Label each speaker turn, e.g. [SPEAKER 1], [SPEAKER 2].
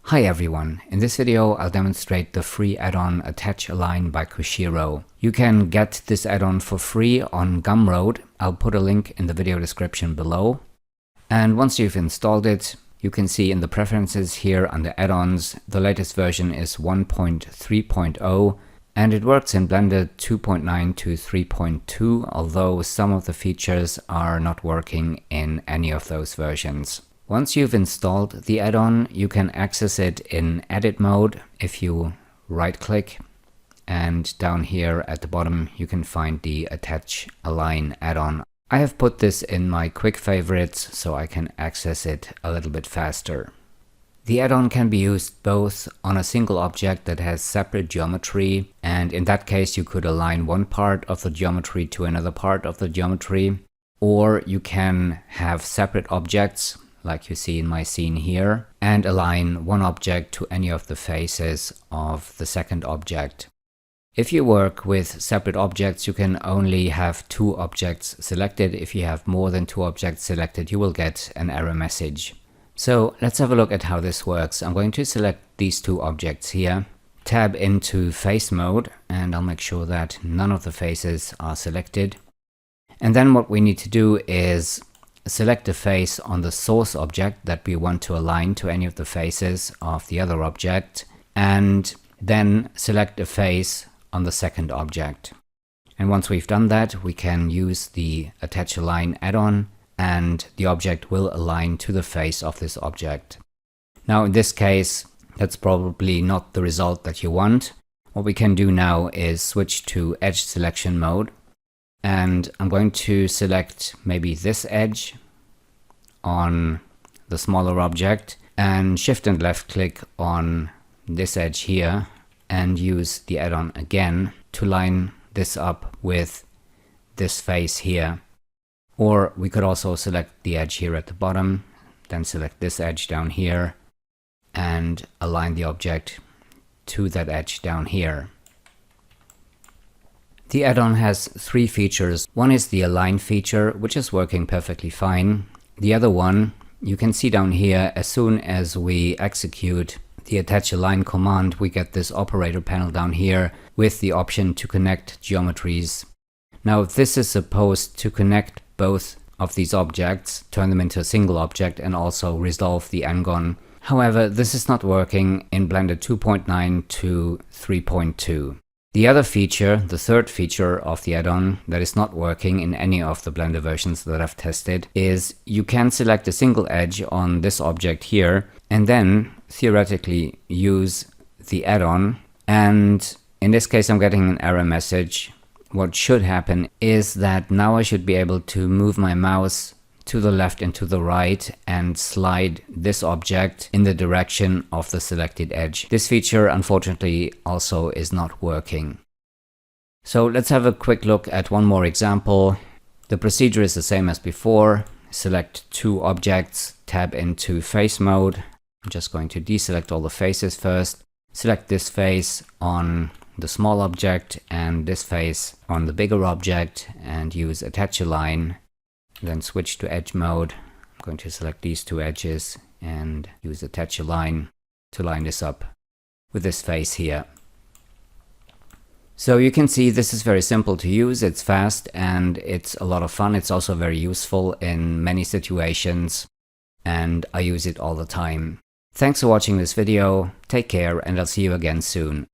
[SPEAKER 1] Hi everyone, in this video I'll demonstrate the free add-on Attach Align by Kushiro. You can get this add-on for free on Gumroad. I'll put a link in the video description below. And once you've installed it, you can see in the preferences here under add-ons, the latest version is 1.3.0 and it works in Blender 2.9 to 3.2, although some of the features are not working in any of those versions. Once you've installed the add-on, you can access it in edit mode if you right-click, and down here at the bottom you can find the Attach Align add-on. I have put this in my quick favorites so I can access it a little bit faster. The add-on can be used both on a single object that has separate geometry, and in that case you could align one part of the geometry to another part of the geometry, or you can have separate objects like you see in my scene here, and align one object to any of the faces of the second object. If you work with separate objects, you can only have two objects selected. If you have more than two objects selected, you will get an error message. So let's have a look at how this works. I'm going to select these two objects here, tab into face mode, and I'll make sure that none of the faces are selected. And then what we need to do is select a face on the source object that we want to align to any of the faces of the other object, and then select a face on the second object. And once we've done that, we can use the Attach Align add-on and the object will align to the face of this object. Now in this case, that's probably not the result that you want. What we can do now is switch to edge selection mode. And I'm going to select maybe this edge on the smaller object and shift and left click on this edge here and use the add-on again to line this up with this face here. Or we could also select the edge here at the bottom, then select this edge down here and align the object to that edge down here. The add-on has three features. One is the align feature, which is working perfectly fine. The other one, you can see down here, as soon as we execute the Attach Align command, we get this operator panel down here with the option to connect geometries. Now this is supposed to connect both of these objects, turn them into a single object, and also resolve the n-gon. However, this is not working in Blender 2.9 to 3.2. The other feature, the third feature of the add-on that is not working in any of the Blender versions that I've tested, is you can select a single edge on this object here and then theoretically use the add-on, and in this case I'm getting an error message. What should happen is that now I should be able to move my mouse to the left and to the right and slide this object in the direction of the selected edge. This feature unfortunately also is not working. So let's have a quick look at one more example. The procedure is the same as before. Select two objects, tab into face mode. I'm just going to deselect all the faces first. Select this face on the small object and this face on the bigger object and use Attach Align. Then switch to edge mode. I'm going to select these two edges and use Attach Align to line this up with this face here. So you can see this is very simple to use, it's fast and it's a lot of fun. It's also very useful in many situations and I use it all the time. Thanks for watching this video, take care and I'll see you again soon.